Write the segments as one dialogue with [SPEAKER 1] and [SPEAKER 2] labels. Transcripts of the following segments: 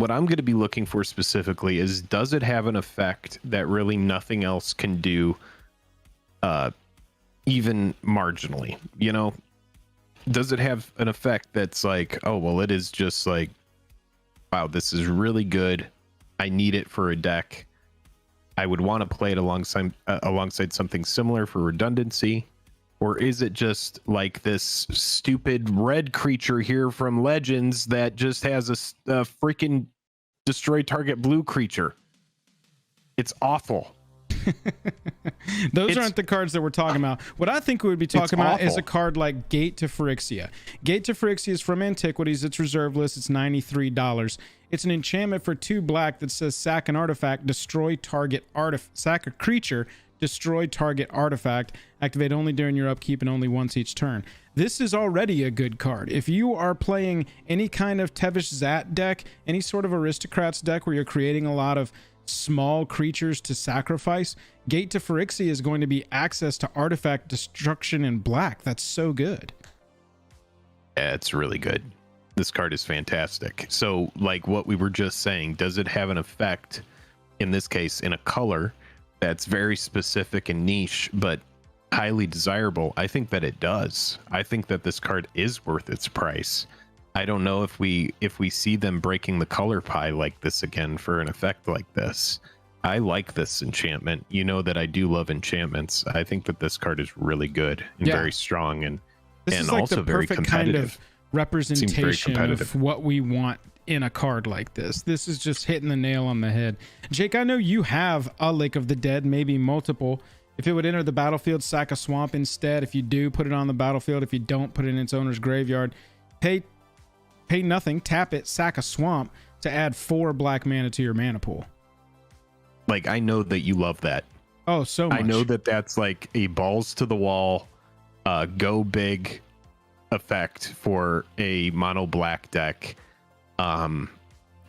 [SPEAKER 1] what I'm going to be looking for specifically is, does it have an effect that really nothing else can do, even marginally? You know, does it have an effect that's like, oh, well, it is just like, wow, this is really good. I need it for a deck. I would want to play it alongside something similar for redundancy. Or is it just like this stupid red creature here from Legends that just has a freaking destroy target blue creature? It's awful.
[SPEAKER 2] Those aren't the cards that we're talking about. What I think we would be talking about is a card like Gate to Phyrexia. Gate to Phyrexia is from Antiquities. It's reserve list. It's $93. It's an enchantment for 2 black that says sack an artifact, destroy target artifact, sack a creature, destroy target artifact, activate only during your upkeep and only once each turn. This is already a good card. If you are playing any kind of Tevish Zat deck, any sort of Aristocrats deck where you're creating a lot of small creatures to sacrifice, Gate to Phyrexia is going to be access to artifact destruction in black. That's so good.
[SPEAKER 1] Yeah, it's really good. This card is fantastic. So, like what we were just saying, does it have an effect, in this case, in a color that's very specific and niche, but highly desirable? I think that it does. I think that this card is worth its price. I don't know if we see them breaking the color pie like this again for an effect like this. I like this enchantment. You know that I do love enchantments. I think that this card is really good and very strong, and
[SPEAKER 2] this is like
[SPEAKER 1] also
[SPEAKER 2] the
[SPEAKER 1] very
[SPEAKER 2] perfect
[SPEAKER 1] competitive.
[SPEAKER 2] kind of representation of what we want in a card like this. This is just hitting the nail on the head. Jake, I know you have a Lake of the Dead, maybe multiple. If it would enter the battlefield, sack a swamp instead. If you do, put it on the battlefield. If you don't, put it in its owner's graveyard. Pay nothing, tap it, sack a swamp to add 4 black mana to your mana pool.
[SPEAKER 1] Like, I know that you love that.
[SPEAKER 2] Oh, so much.
[SPEAKER 1] I know that that's like a balls to the wall, go big effect for a mono black deck.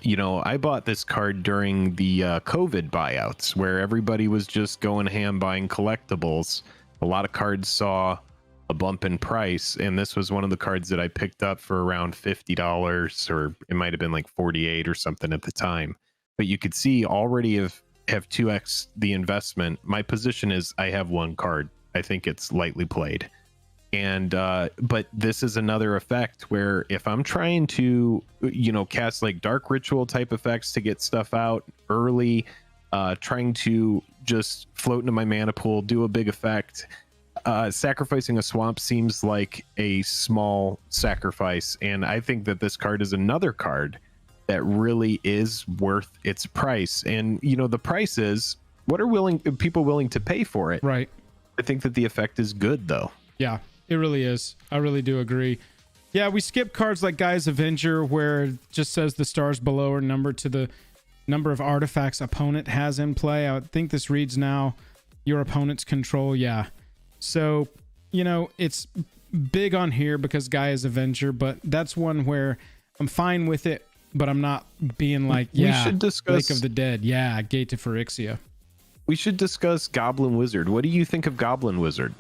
[SPEAKER 1] You know, I bought this card during the COVID buyouts where everybody was just going ham buying collectibles. A lot of cards saw a bump in price, and this was one of the cards that I picked up for around $50, or it might have been like 48 or something at the time. But you could see already have 2x the investment. My position is I have 1 card. I think it's lightly played. And but this is another effect where if I'm trying to, you know, cast like dark ritual type effects to get stuff out early, trying to just float into my mana pool, do a big effect, sacrificing a swamp seems like a small sacrifice. And I think that this card is another card that really is worth its price. And, you know, the price is, what are people willing to pay for it?
[SPEAKER 2] Right.
[SPEAKER 1] I think that the effect is good, though.
[SPEAKER 2] Yeah, it really is. I really do agree. Yeah, we skip cards like Gaia's Avenger, where it just says the stars below are numbered to the number of artifacts opponent has in play. I would think this reads now your opponent's control. Yeah. So, you know, it's big on here because Gaia's Avenger, but that's one where I'm fine with it, but I'm not being like, yeah,
[SPEAKER 1] we should discuss
[SPEAKER 2] Lake of the Dead. Yeah, Gate to Phyrexia.
[SPEAKER 1] We should discuss Goblin Wizard. What do you think of Goblin Wizard?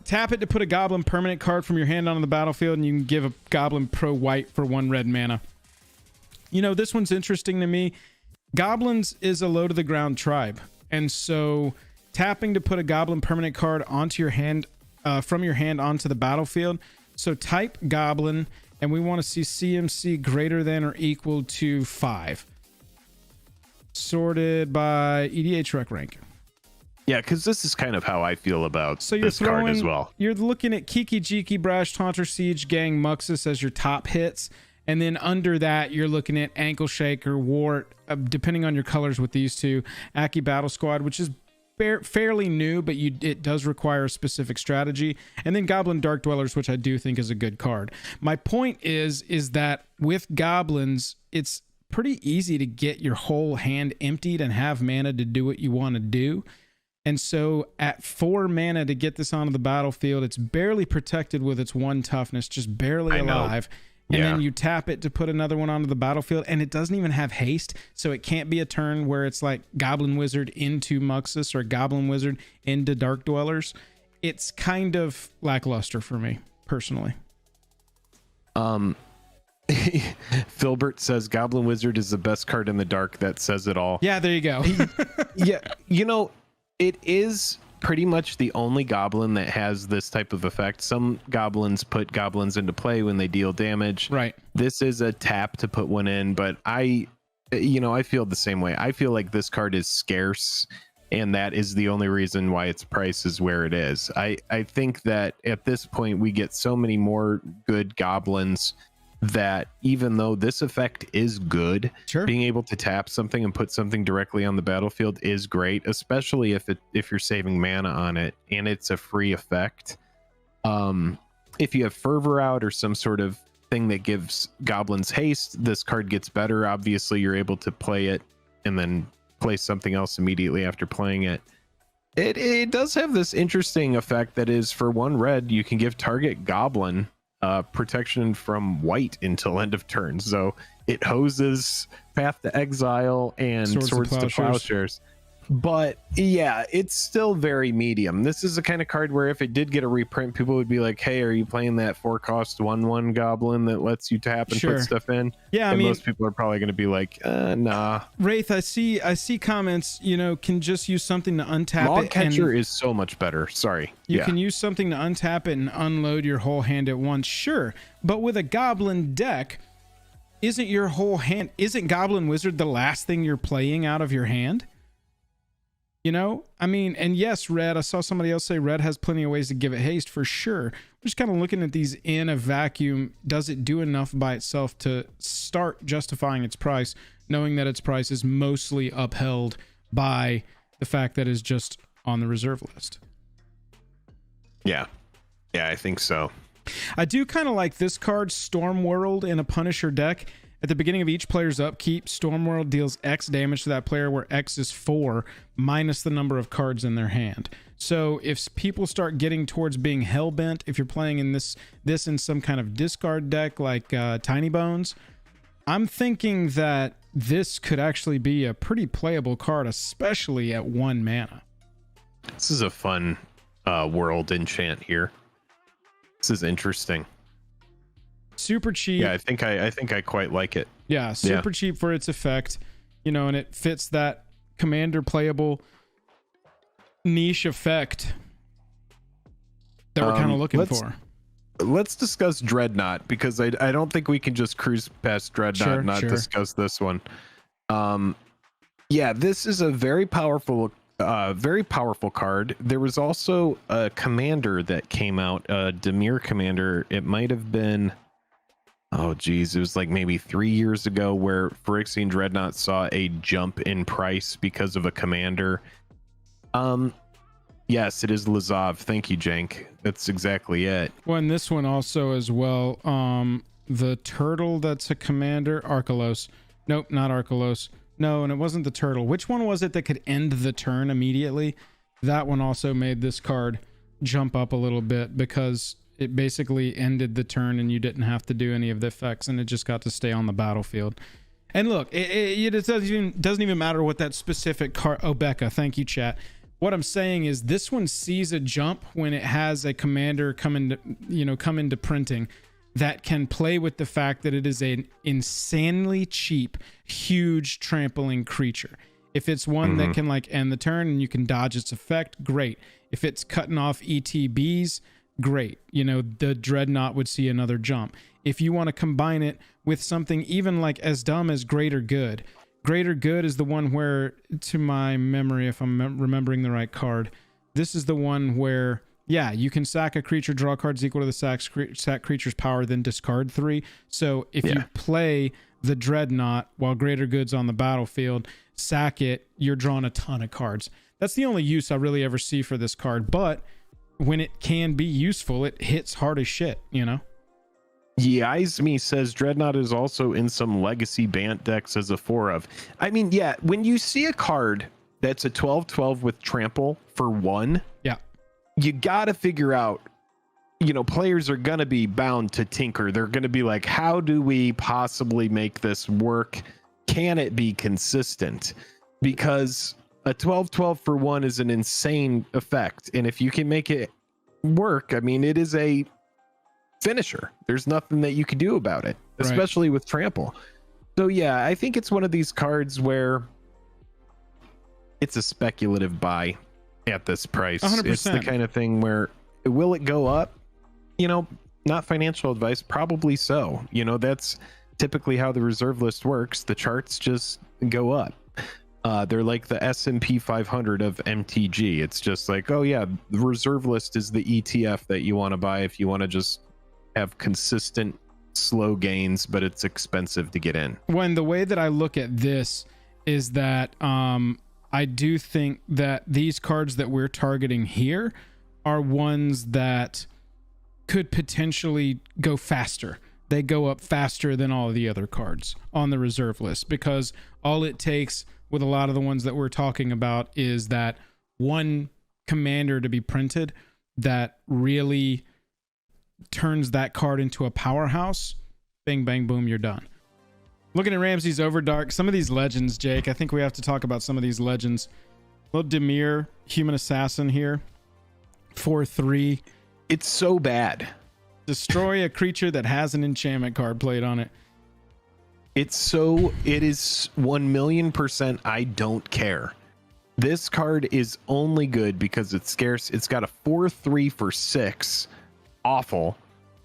[SPEAKER 2] Tap it to put a Goblin permanent card from your hand onto the battlefield, and you can give a Goblin pro white for 1 red mana. You know, this one's interesting to me. Goblins is a low to the ground tribe, and so tapping to put a Goblin permanent card onto your hand, from your hand onto the battlefield. So type Goblin, and we want to see CMC greater than or equal to 5. Sorted by EDH rec rank.
[SPEAKER 1] Yeah, because this is kind of how I feel about this card as well.
[SPEAKER 2] You're looking at Kiki Jiki, Brash, Taunter, Siege, Gang, Muxus as your top hits. And then under that, you're looking at Ankle Shaker, Wart, depending on your colors with these two. Aki Battle Squad, which is fairly new, but it does require a specific strategy. And then Goblin Dark Dwellers, which I do think is a good card. My point is that with Goblins, it's pretty easy to get your whole hand emptied and have mana to do what you want to do. And so at 4 mana to get this onto the battlefield, it's barely protected with its 1 toughness, just barely alive. And then you tap it to put another one onto the battlefield, and it doesn't even have haste, so it can't be a turn where it's like Goblin Wizard into Muxus or Goblin Wizard into Dark Dwellers. It's kind of lackluster for me, personally.
[SPEAKER 1] Filbert says Goblin Wizard is the best card in the dark. That says it all.
[SPEAKER 2] Yeah, there you go.
[SPEAKER 1] Yeah, you know, it is pretty much the only goblin that has this type of effect. Some goblins put goblins into play when they deal damage.
[SPEAKER 2] Right.
[SPEAKER 1] This is a tap to put one in, but I feel the same way. I feel like this card is scarce, and that is the only reason why its price is where it is. I think that at this point we get so many more good goblins that even though this effect is good,
[SPEAKER 2] Sure.
[SPEAKER 1] being able to tap something and put something directly on the battlefield is great, especially if you're saving mana on it and it's a free effect. If you have Fervor out or some sort of thing that gives goblins haste, this card gets better. Obviously, you're able to play it and then play something else immediately after playing it. It does have this interesting effect that is, for 1 red, you can give target goblin protection from white until end of turn. So it hoses Path to Exile and Swords to Plowshares. But yeah, it's still very medium. This is the kind of card where if it did get a reprint, people would be like, hey, are you playing that 4-cost 1/1 goblin that lets you tap and put stuff in?
[SPEAKER 2] Yeah,
[SPEAKER 1] and
[SPEAKER 2] I mean,
[SPEAKER 1] most people are probably going to be like, nah.
[SPEAKER 2] Wraith, I see comments, can just use something to untap
[SPEAKER 1] Log
[SPEAKER 2] it.
[SPEAKER 1] Catcher is so much better. Sorry.
[SPEAKER 2] You can use something to untap it and unload your whole hand at once. Sure. But with a goblin deck, isn't Goblin Wizard the last thing you're playing out of your hand? I mean, and yes, Red, I saw somebody else say Red has plenty of ways to give it haste, for sure. We're just kind of looking at these in a vacuum. Does it do enough by itself to start justifying its price, knowing that its price is mostly upheld by the fact that it's just on the reserve list?
[SPEAKER 1] Yeah, I think so.
[SPEAKER 2] I do kind of like this card, Stormworld, in a Punisher deck. At the beginning of each player's upkeep, Stormworld deals X damage to that player, where X is 4 minus the number of cards in their hand. So if people start getting towards being hellbent, if you're playing in this in some kind of discard deck like Tiny Bones, I'm thinking that this could actually be a pretty playable card, especially at 1 mana.
[SPEAKER 1] This is a fun world enchant here. This is interesting.
[SPEAKER 2] Super cheap.
[SPEAKER 1] Yeah, I think I quite like it.
[SPEAKER 2] Yeah, super cheap for its effect, and it fits that commander playable niche effect that we're kind of looking for.
[SPEAKER 1] Let's discuss Dreadnought, because I don't think we can just cruise past Dreadnought and discuss this one. Yeah, this is a very powerful card. There was also a commander that came out, a Dimir commander. It might have been, oh geez, it was like maybe 3 years ago, where Phyrexia and Dreadnought saw a jump in price because of a commander. Yes, it is Lazov. Thank you, Jank. That's exactly it.
[SPEAKER 2] Well, and this one also as well. The turtle that's a commander, Arkelos. Nope, not Arkelos. No, and it wasn't the turtle. Which one was it that could end the turn immediately? That one also made this card jump up a little bit, because it basically ended the turn and you didn't have to do any of the effects, and it just got to stay on the battlefield. And look, it doesn't even matter what that specific card. Oh, Becca, thank you, chat. What I'm saying is this one sees a jump when it has a commander come into printing that can play with the fact that it is an insanely cheap, huge trampling creature. If it's one that can end the turn and you can dodge its effect, great. If it's cutting off ETBs, great. The Dreadnought would see another jump. If you want to combine it with something even like as dumb as Greater Good. Greater Good is the one where, to my memory, if I'm remembering the right card, this is the one where, yeah, you can sack a creature, draw cards equal to the sack creature's power, then discard 3. So if you play the Dreadnought while Greater Good's on the battlefield, sack it, you're drawing a ton of cards. That's the only use I really ever see for this card. But when it can be useful, it hits hard as shit,
[SPEAKER 1] Yeizme says Dreadnought is also in some legacy Bant decks as a 4 of. I mean, yeah, when you see a card that's a 12/12 with trample for 1, you gotta figure out, players are gonna be bound to tinker. They're gonna be like, how do we possibly make this work? Can it be consistent? Because a 12/12 for 1 is an insane effect, and if you can make it work, I mean, it is a finisher. There's nothing that you can do about it. especially with trample. So yeah, I think it's one of these cards where it's a speculative buy at this price.
[SPEAKER 2] 100%.
[SPEAKER 1] It's the kind of thing where, will it go up? Not financial advice, probably so. That's typically how the reserve list works. The charts just go up. They're like the S&P 500 of MTG. It's just like, oh yeah, the reserve list is the ETF that you want to buy if you want to just have consistent slow gains, but it's expensive to get in.
[SPEAKER 2] When the way that I look at this is that I do think that these cards that we're targeting here are ones that could potentially go faster. They go up faster than all of the other cards on the reserve list, because all it takes with a lot of the ones that we're talking about is that one commander to be printed that really turns that card into a powerhouse. Bing, bang, boom, you're done. Looking at Ramsey's Overdark, some of these legends, Jake, I think we have to talk about some of these legends. Little Demir, Human Assassin here, 4/3.
[SPEAKER 1] It's so bad.
[SPEAKER 2] Destroy a creature that has an enchantment card played on it.
[SPEAKER 1] It is 1,000,000%. I don't care. This card is only good because it's scarce. It's got a 4/3 for 6. Awful.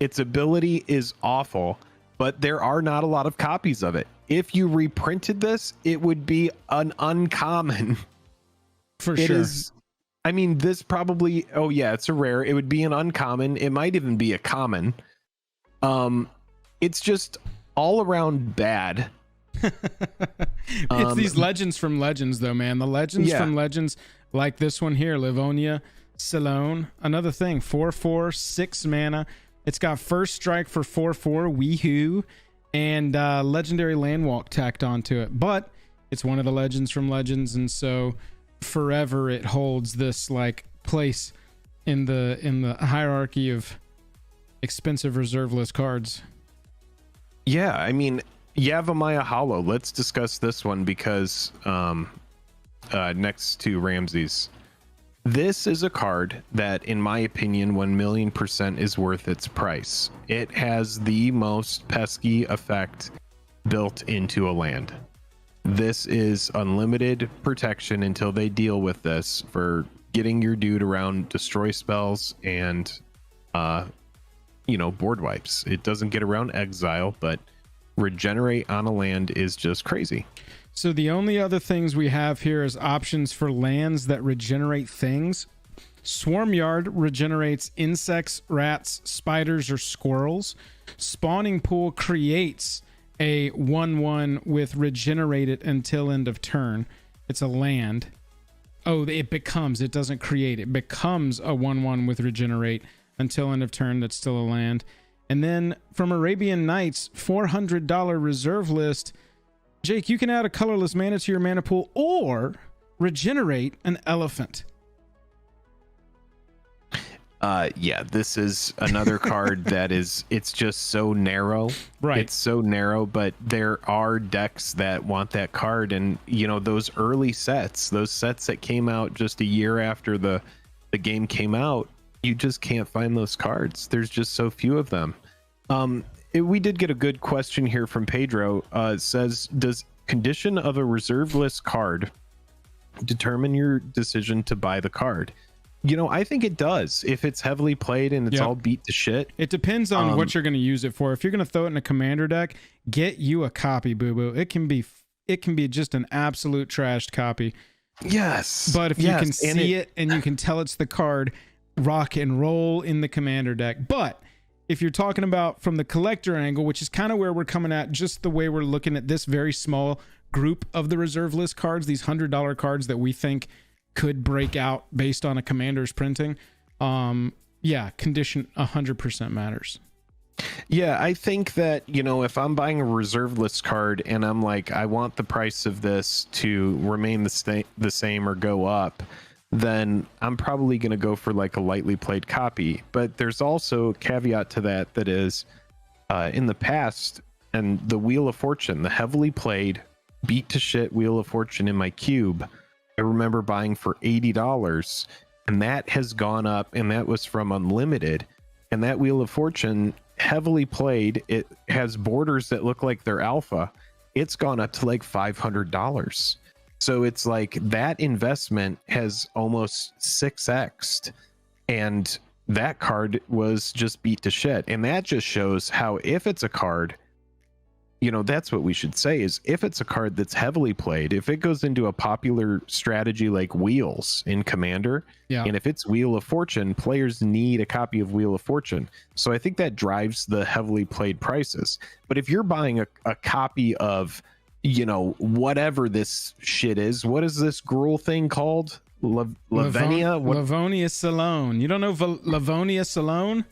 [SPEAKER 1] Its ability is awful, but there are not a lot of copies of it. If you reprinted this, it would be an uncommon.
[SPEAKER 2] For
[SPEAKER 1] it
[SPEAKER 2] sure.
[SPEAKER 1] Is, I mean, this probably, oh yeah, it's a rare. It would be an uncommon. It might even be a common. It's just all around bad.
[SPEAKER 2] It's these legends from Legends, though, man. The legends from Legends, like this one here, Livonia Salone. Another thing, 4/4, 6 mana. It's got first strike for 4/4, Weehoo, and legendary landwalk tacked onto it. But it's one of the legends from Legends, and so forever it holds this like place in the hierarchy of expensive reserve list cards.
[SPEAKER 1] Yeah, I mean, Yavimaya Hollow. Let's discuss this one because next to Ramsey's. This is a card that, in my opinion, 1,000,000% is worth its price. It has the most pesky effect built into a land. This is unlimited protection until they deal with this for getting your dude around destroy spells and board wipes. It doesn't get around exile, but regenerate on a land is just crazy.
[SPEAKER 2] So the only other things we have here is options for lands that regenerate things. Swarmyard regenerates insects, rats, spiders, or squirrels. Spawning Pool creates a 1/1 with regenerate it until end of turn. It's a land. It doesn't create. It becomes a 1/1 with regenerate until end of turn. That's still a land. And then from Arabian Nights, $400 reserve list. Jake, you can add a colorless mana to your mana pool or regenerate an elephant.
[SPEAKER 1] This is another card that it's just so narrow.
[SPEAKER 2] Right.
[SPEAKER 1] It's so narrow, but there are decks that want that card. And, those early sets, those sets that came out just a year after the game came out, you just can't find those cards. There's just so few of them. We did get a good question here from Pedro. It says, does condition of a reserve list card determine your decision to buy the card? I think it does. If it's heavily played and it's all beat to shit.
[SPEAKER 2] It depends on what you're going to use it for. If you're going to throw it in a commander deck, get you a copy, boo-boo. It can be just an absolute trashed copy.
[SPEAKER 1] Yes.
[SPEAKER 2] But if you can see it and you can tell it's the card, rock and roll in the commander deck. But if you're talking about from the collector angle, which is kind of where we're coming at, just the way we're looking at this very small group of the reserve list cards, these $100 cards that we think could break out based on a commander's printing. Condition 100% matters.
[SPEAKER 1] Yeah, I think that, if I'm buying a reserve list card and I'm like, I want the price of this to remain the same or go up, then I'm probably going to go for like a lightly played copy. But there's also a caveat to that is in the past, and the Wheel of Fortune, the heavily played beat to shit Wheel of Fortune in my cube, I remember buying for $80, and that has gone up, and that was from Unlimited. And that Wheel of Fortune heavily played. It has borders that look like they're alpha. It's gone up to like $500. So it's like that investment has almost 6x'd, and that card was just beat to shit. And that just shows how, if it's a card, you know, that's what we should say, is if it's a card that's heavily played, if it goes into a popular strategy like Wheels in Commander, and if it's Wheel of Fortune, players need a copy of Wheel of Fortune. So I think that drives the heavily played prices. But if you're buying a copy of, you know, whatever this shit is, what is this gruel thing called?
[SPEAKER 2] Livonia Salone. You don't know Livonia Salone?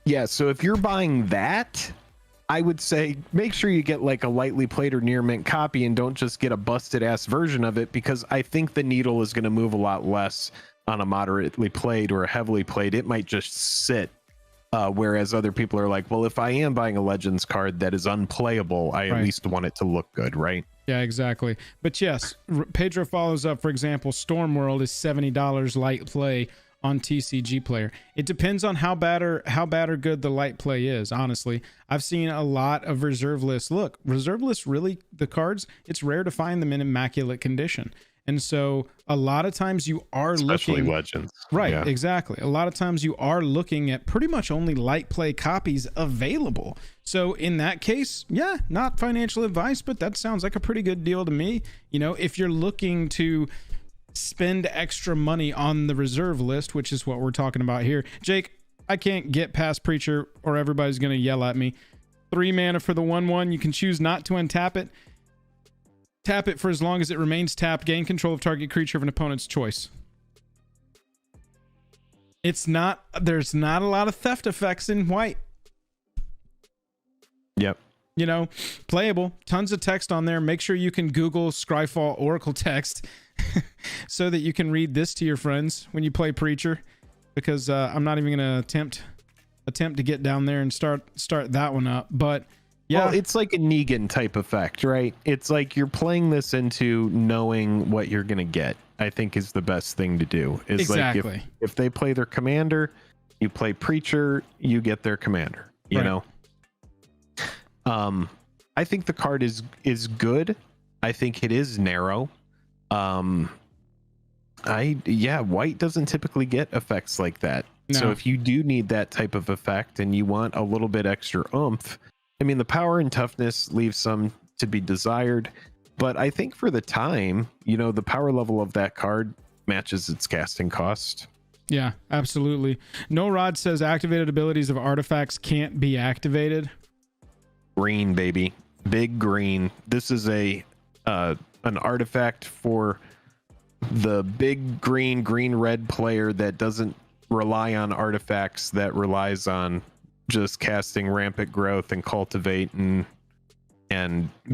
[SPEAKER 1] Yeah, so if you're buying that, I would say make sure you get like a lightly played or near mint copy, and don't just get a busted ass version of it, because I think the needle is going to move a lot less on a moderately played or a heavily played. It might just sit. Whereas other people are like, well, if I am buying a Legends card that is unplayable, I at least want it to look good, right?
[SPEAKER 2] Yeah, exactly. But yes, Pedro follows up, for example, Stormworld is $70 light play on TCG Player. It depends on how bad or good the light play is, honestly. I've seen a lot of reserve lists. Look, reserve lists, really, the cards, it's rare to find them in immaculate condition. And so a lot of times you are
[SPEAKER 1] especially
[SPEAKER 2] looking,
[SPEAKER 1] Legends.
[SPEAKER 2] Right,
[SPEAKER 1] yeah.
[SPEAKER 2] Exactly. A lot of times you are looking at pretty much only light play copies available. So in that case, yeah, not financial advice, but that sounds like a pretty good deal to me. You know, if you're looking to spend extra money on the reserve list, which is what we're talking about here. Jake, I can't get past Preacher or everybody's going to yell at me. 3 mana for the 1/1. You can choose not to untap it. Tap it for as long as it remains tapped. Gain control of target creature of an opponent's choice. There's not a lot of theft effects in white.
[SPEAKER 1] Yep.
[SPEAKER 2] You know, playable. Tons of text on there. Make sure you can Google Scryfall Oracle text so that you can read this to your friends when you play Preacher. Because I'm not even going to attempt to get down there and start that one up. But yeah,
[SPEAKER 1] well, it's like a Negan type effect, right? It's like you're playing this into knowing what you're going to get, I think is the best thing to do. Is
[SPEAKER 2] exactly.
[SPEAKER 1] Like if they play their commander, you play Preacher, you get their commander, you know? I think the card is good. I think it is narrow. White doesn't typically get effects like that. No. So if you do need that type of effect and you want a little bit extra oomph, I mean, the power and toughness leaves some to be desired, but I think for the time, you know, the power level of that card matches its casting cost.
[SPEAKER 2] Yeah, absolutely. Null Rod says activated abilities of artifacts can't be activated.
[SPEAKER 1] Green, baby. Big green. This is an artifact for the big green red player that doesn't rely on artifacts, that relies on just casting Rampant Growth and Cultivate and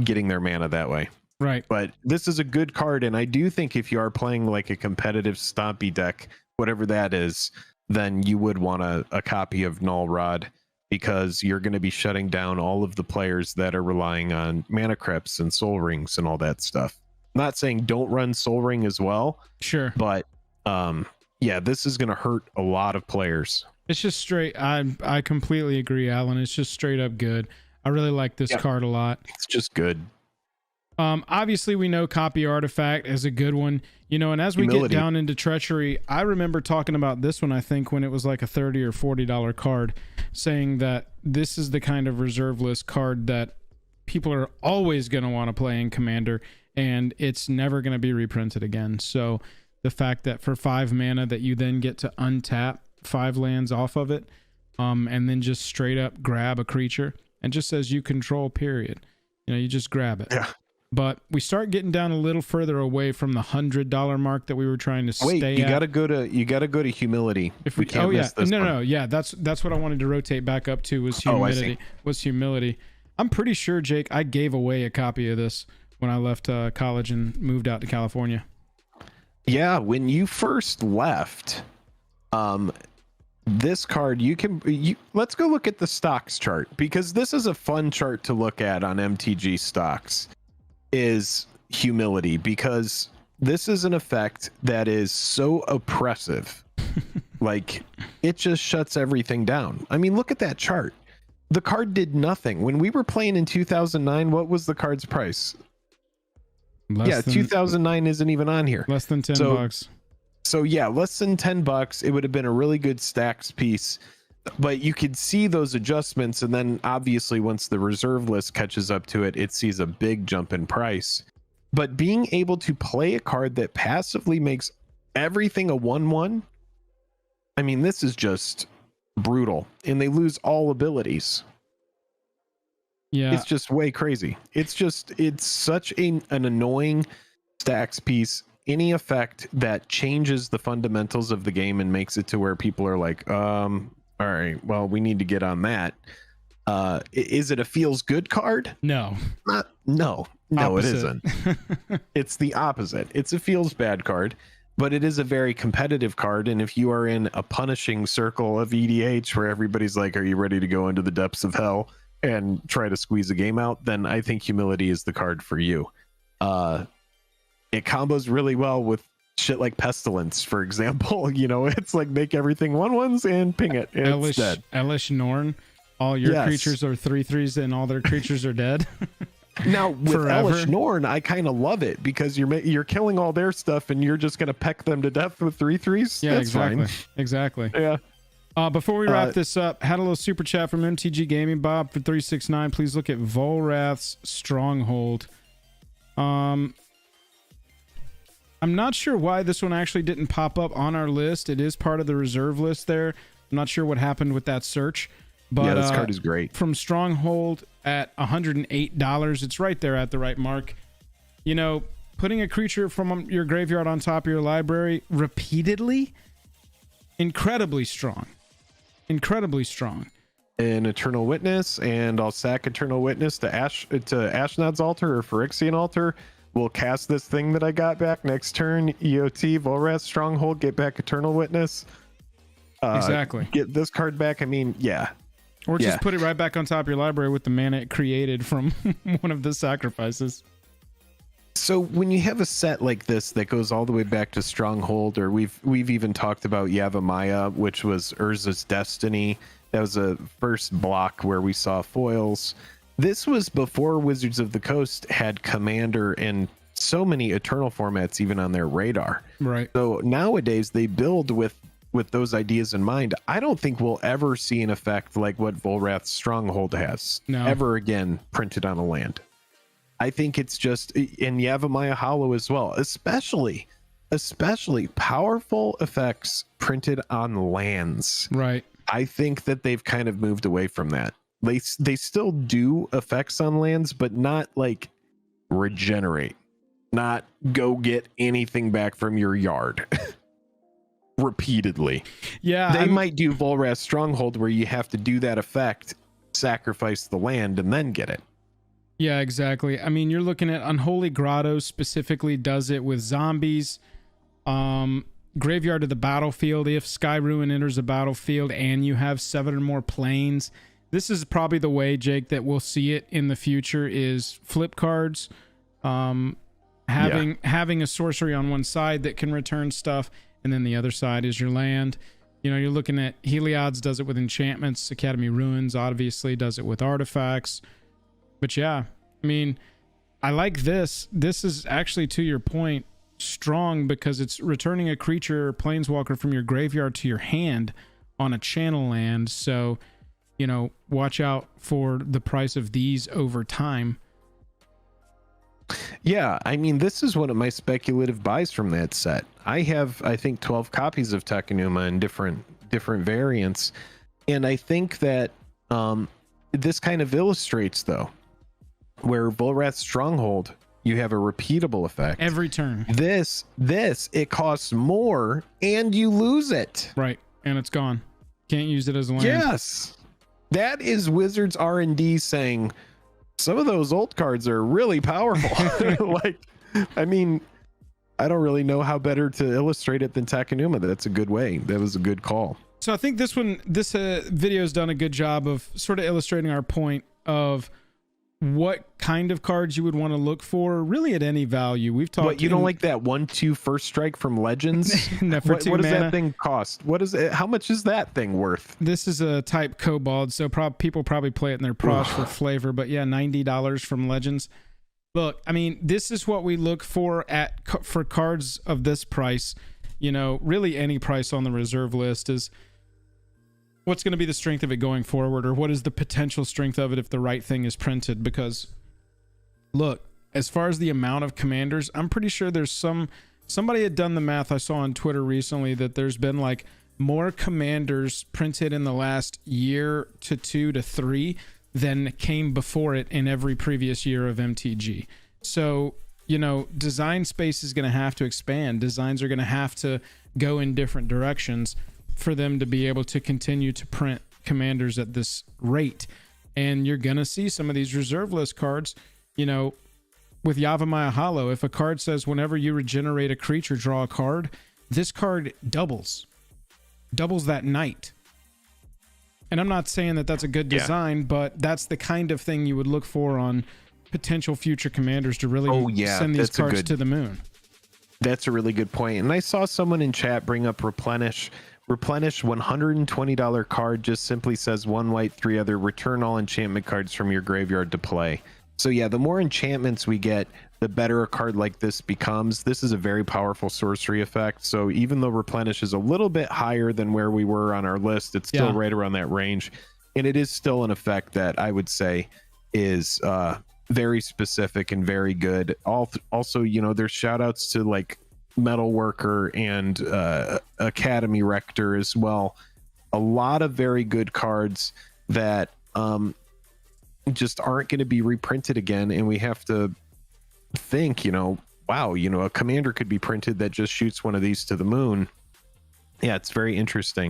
[SPEAKER 1] getting their mana that way.
[SPEAKER 2] Right.
[SPEAKER 1] But this is a good card, and I do think if you are playing like a competitive Stompy deck, whatever that is, then you would want a copy of Null Rod, because you're going to be shutting down all of the players that are relying on Mana Crypts and Soul Rings and all that stuff. I'm not saying don't run Soul Ring as well.
[SPEAKER 2] Sure.
[SPEAKER 1] But this is going to hurt a lot of players.
[SPEAKER 2] It's just straight. I completely agree, Alan. It's just straight up good. I really like this card a lot.
[SPEAKER 1] It's just good.
[SPEAKER 2] Obviously, we know Copy Artifact is a good one, you know, and as we get down into Treachery, I remember talking about this one, I think, when it was like a $30 or $40 card, saying that this is the kind of reserve list card that people are always going to want to play in Commander, and it's never going to be reprinted again. So the fact that for 5 mana that you then get to untap 5 lands off of it, and then just straight up grab a creature and just says you control, period. You know, you just grab it.
[SPEAKER 1] Yeah.
[SPEAKER 2] But we start getting down a little further away from the $100 mark that we were trying to stay at.
[SPEAKER 1] You gotta go to humility.
[SPEAKER 2] If we can't miss this one. Yeah, that's what I wanted to rotate back up to, was humility. I'm pretty sure, Jake, I gave away a copy of this when I left college and moved out to California.
[SPEAKER 1] Yeah, when you first left, this card, let's go look at the stocks chart, because this is a fun chart to look at on MTG stocks, is humility, because this is an effect that is so oppressive. Like, it just shuts everything down. I mean, look at that chart. the card did nothing. When we were playing in 2009, what was the card's price?
[SPEAKER 2] Less than,
[SPEAKER 1] 2009 isn't even on here.
[SPEAKER 2] Less than $10.
[SPEAKER 1] So yeah, less than $10. It would have been a really good stacks piece, but you could see those adjustments. And then obviously once the reserve list catches up to it, it sees a big jump in price. But being able to play a card that passively makes everything a 1/1, I mean, this is just brutal. And they lose all abilities.
[SPEAKER 2] Yeah,
[SPEAKER 1] It's just way crazy. It's such an annoying stacks piece. Any effect that changes the fundamentals of the game and makes it to where people are like, all right, well, we need to get on that. Is it a feels good card?
[SPEAKER 2] no.
[SPEAKER 1] No,
[SPEAKER 2] Opposite.
[SPEAKER 1] it isn't. It's the opposite. It's a feels bad card, but it is a very competitive card. And if you are in a punishing circle of EDH where everybody's like, are you ready to go into the depths of hell and try to squeeze a game out, then I think humility is the card for you. It combos really well with shit like pestilence, for example. You know, it's like make everything 1/1s and ping it. It's dead.
[SPEAKER 2] Elish Norn, all your
[SPEAKER 1] Yes.
[SPEAKER 2] creatures are 3/3s and all their creatures are dead.
[SPEAKER 1] Now with
[SPEAKER 2] Forever.
[SPEAKER 1] Elish Norn, I kind of love it because you're killing all their stuff and you're just gonna peck them to death with 3/3s.
[SPEAKER 2] Yeah,
[SPEAKER 1] That's
[SPEAKER 2] exactly.
[SPEAKER 1] fine.
[SPEAKER 2] Exactly.
[SPEAKER 1] Yeah.
[SPEAKER 2] Before we wrap this up, had a little super chat from MTG Gaming Bob for 369. Please look at Vollrath's Stronghold. I'm not sure why this one actually didn't pop up on our list. It is part of the reserve list there. I'm not sure what happened with that search. But
[SPEAKER 1] Yeah, this card is great.
[SPEAKER 2] From Stronghold at $108, it's right there at the right mark. You know, putting a creature from your graveyard on top of your library repeatedly, incredibly strong. Incredibly strong.
[SPEAKER 1] An Eternal Witness, and I'll sack Eternal Witness to Ashnod's Altar or Phyrexian Altar. We'll cast this thing that I got back next turn. EOT, Vollrath, Stronghold, get back Eternal Witness.
[SPEAKER 2] Exactly.
[SPEAKER 1] Get this card back. I mean, yeah.
[SPEAKER 2] Or just
[SPEAKER 1] Yeah.
[SPEAKER 2] put it right back on top of your library with the mana it created from one of the sacrifices.
[SPEAKER 1] So when you have a set like this that goes all the way back to Stronghold, or we've even talked about Yavimaya, which was Urza's Destiny. That was a first block where we saw foils. This was before Wizards of the Coast had Commander and so many Eternal formats even on their radar.
[SPEAKER 2] Right.
[SPEAKER 1] So nowadays they build with those ideas in mind. I don't think we'll ever see an effect like what Vollrath's Stronghold has ever again printed on a land. I think it's just in Yavimaya Hollow as well, especially powerful effects printed on lands.
[SPEAKER 2] Right.
[SPEAKER 1] I think that they've kind of moved away from that. They still do effects on lands, but not like regenerate, not go get anything back from your yard repeatedly.
[SPEAKER 2] Yeah.
[SPEAKER 1] They might do Vollrath Stronghold where you have to do that effect, sacrifice the land, and then get it.
[SPEAKER 2] Yeah, exactly. I mean, you're looking at Unholy Grotto specifically does it with zombies. Graveyard of the Battlefield, if Sky Ruin enters the battlefield and you have 7 or more planes. This is probably the way, Jake, that we'll see it in the future is flip cards. Having a sorcery on one side that can return stuff, and then the other side is your land. You know, you're looking at Heliod's does it with enchantments. Academy Ruins obviously does it with artifacts. But yeah, I mean, I like this. This is actually, to your point, strong because it's returning a creature or planeswalker from your graveyard to your hand on a channel land. So, you know, watch out for the price of these over time.
[SPEAKER 1] Yeah, I mean, this is one of my speculative buys from that set. I have, I think, 12 copies of Takenuma in different variants, and I think that this kind of illustrates, though, where Vollrath's Stronghold, you have a repeatable effect
[SPEAKER 2] Every turn.
[SPEAKER 1] This it costs more, and you lose it.
[SPEAKER 2] Right, and it's gone. Can't use it as a land.
[SPEAKER 1] Yes, that is Wizards R&D saying some of those old cards are really powerful. Like, I mean, I don't really know how better to illustrate it than Takenuma. That's a good way. That was a good call.
[SPEAKER 2] So I think this video has done a good job of sort of illustrating our point of what kind of cards you would want to look for, really at any value. We've talked.
[SPEAKER 1] What, you don't like that 1/2 first strike from Legends?
[SPEAKER 2] No, for
[SPEAKER 1] what
[SPEAKER 2] two
[SPEAKER 1] does
[SPEAKER 2] mana.
[SPEAKER 1] that thing cost? What is it? How much is that thing worth?
[SPEAKER 2] This is a type Kobold, so people probably play it in their Prosh for flavor. But yeah, $90 from Legends. Look, I mean, this is what we look for for cards of this price. You know, really any price on the reserve list is what's going to be the strength of it going forward, or what is the potential strength of it if the right thing is printed. Because look, as far as the amount of commanders, I'm pretty sure there's somebody had done the math I saw on Twitter recently that there's been like more commanders printed in the last year to 2 to 3 than came before it in every previous year of MTG. So, you know, design space is going to have to expand. Designs are going to have to go in different directions for them to be able to continue to print commanders at this rate. And you're going to see some of these reserve list cards, you know, with Yavimaya Hollow, if a card says whenever you regenerate a creature, draw a card, this card doubles that night. And I'm not saying that that's a good design, but that's the kind of thing you would look for on potential future commanders to really send these cards to the moon.
[SPEAKER 1] That's a really good point. And I saw someone in chat bring up Replenish. Replenish $120 card just simply says 1 white, 3 other, return all enchantment cards from your graveyard to play. So yeah, the more enchantments we get, the better a card like this becomes. This is a very powerful sorcery effect. So even though Replenish is a little bit higher than where we were on our list, it's still right around that range. And it is still an effect that I would say is very specific and very good. Also, you know, there's shout outs to like Metalworker and Academy Rector as well. A lot of very good cards that just aren't going to be reprinted again, and we have to think, you know, wow, you know, a commander could be printed that just shoots one of these to the moon. Yeah, it's very interesting.